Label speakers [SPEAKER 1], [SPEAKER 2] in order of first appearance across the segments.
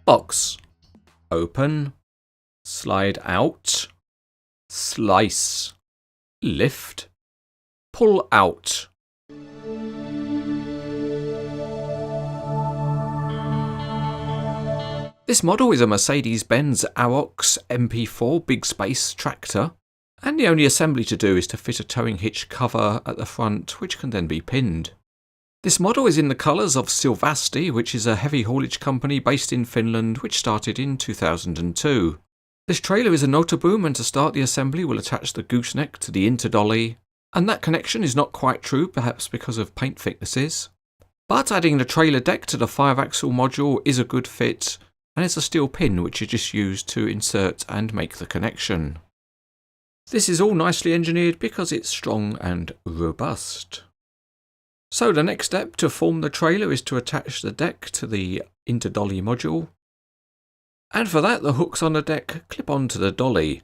[SPEAKER 1] Box. Open. Slide out. Slice. Lift. Pull out. This model is a Mercedes-Benz Arocs MP4 big space tractor, and the only assembly to do is to fit a towing hitch cover at the front, which can then be pinned. This model is in the colours of Silvasti, which is a heavy haulage company based in Finland which started in 2002. This trailer is a Nooteboom, and to start the assembly we'll attach the gooseneck to the interdolly, and that connection is not quite true, perhaps because of paint thicknesses. But adding the trailer deck to the 5-axle module is a good fit, and it's a steel pin which is just used to insert and make the connection. This is all nicely engineered because it's strong and robust. So the next step to form the trailer is to attach the deck to the interdolly module. And for that, the hooks on the deck clip onto the dolly.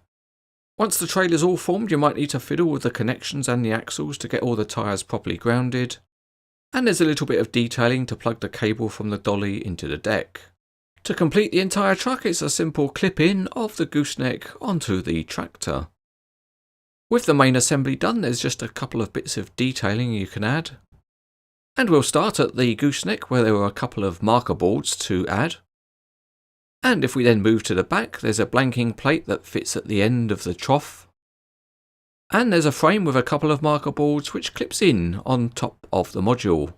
[SPEAKER 1] Once the trailer's all formed, you might need to fiddle with the connections and the axles to get all the tyres properly grounded. And there's a little bit of detailing to plug the cable from the dolly into the deck. To complete the entire truck, it's a simple clip-in of the gooseneck onto the tractor. With the main assembly done, there's just a couple of bits of detailing you can add. And we'll start at the gooseneck where there are a couple of marker boards to add. And if we then move to the back, there's a blanking plate that fits at the end of the trough. And there's a frame with a couple of marker boards which clips in on top of the module.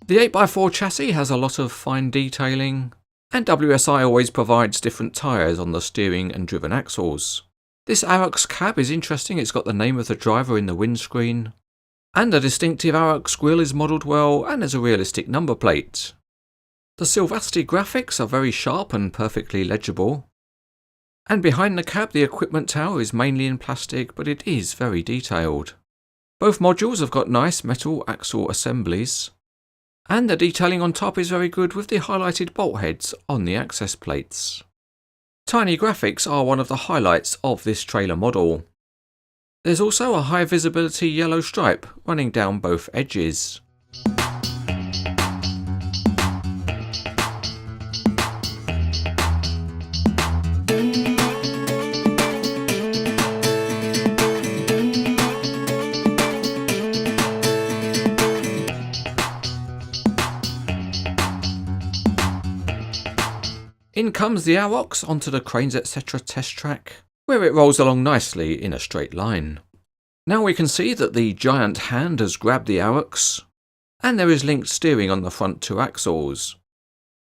[SPEAKER 1] The 8x4 chassis has a lot of fine detailing, and WSI always provides different tyres on the steering and driven axles. This Arocs cab is interesting, it's got the name of the driver in the windscreen, and the distinctive Arocs grille is modelled well and there's a realistic number plate. The Silvasti graphics are very sharp and perfectly legible, and behind the cab the equipment tower is mainly in plastic, but it is very detailed. Both modules have got nice metal axle assemblies, and the detailing on top is very good with the highlighted bolt heads on the access plates. Tiny graphics are one of the highlights of this trailer model. There's also a high visibility yellow stripe running down both edges. In comes the Arocs onto the Cranes etc. test track, where it rolls along nicely in a straight line. Now we can see that the giant hand has grabbed the Arocs, and there is linked steering on the front two axles.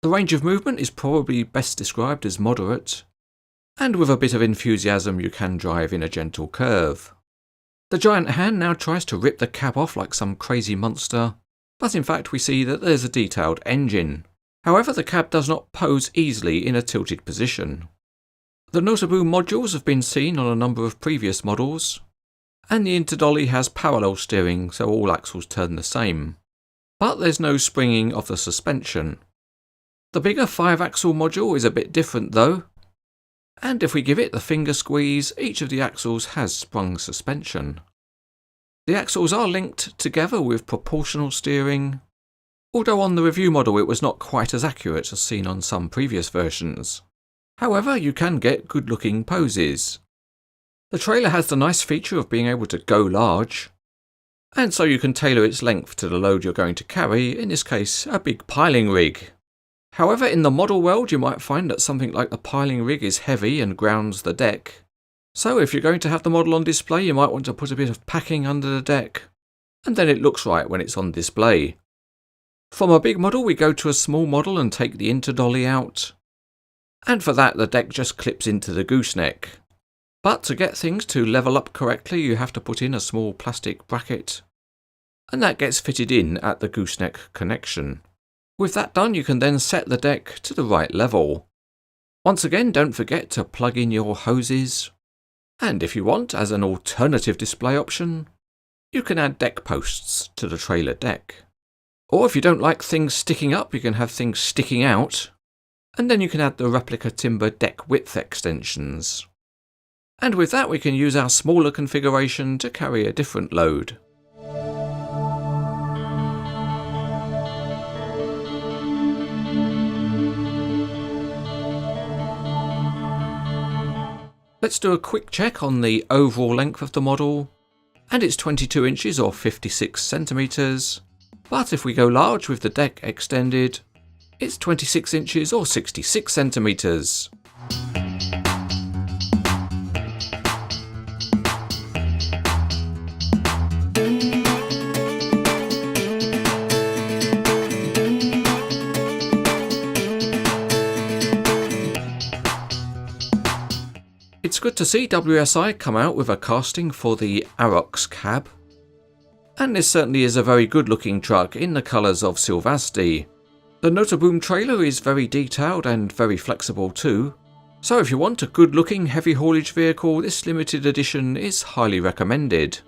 [SPEAKER 1] The range of movement is probably best described as moderate, and with a bit of enthusiasm you can drive in a gentle curve. The giant hand now tries to rip the cab off like some crazy monster, but in fact we see that there's a detailed engine. However, the cab does not pose easily in a tilted position. The Nooteboom modules have been seen on a number of previous models, and the interdolly has parallel steering, so all axles turn the same. But there's no springing of the suspension. The bigger 5-axle module is a bit different though, and if we give it the finger squeeze, each of the axles has sprung suspension. The axles are linked together with proportional steering, although on the review model it was not quite as accurate as seen on some previous versions. However, you can get good looking poses. The trailer has the nice feature of being able to go large, and so you can tailor its length to the load you're going to carry, in this case a big piling rig. However, in the model world you might find that something like the piling rig is heavy and grounds the deck. So if you're going to have the model on display you might want to put a bit of packing under the deck, and then it looks right when it's on display. From a big model we go to a small model and take the interdolly out, and for that the deck just clips into the gooseneck. But to get things to level up correctly, you have to put in a small plastic bracket, and that gets fitted in at the gooseneck connection. With that done, you can then set the deck to the right level. Once again, don't forget to plug in your hoses, and if you want, as an alternative display option, you can add deck posts to the trailer deck. Or if you don't like things sticking up, you can have things sticking out, and then you can add the replica timber deck width extensions. And with that, we can use our smaller configuration to carry a different load. Let's do a quick check on the overall length of the model, and it's 22 inches or 56 centimeters. But if we go large with the deck extended, it's 26 inches or 66 centimeters. It's good to see WSI come out with a casting for the Arocs cab. And this certainly is a very good looking truck in the colours of Silvasti. The Nooteboom trailer is very detailed and very flexible too, so if you want a good looking heavy haulage vehicle, this limited edition is highly recommended.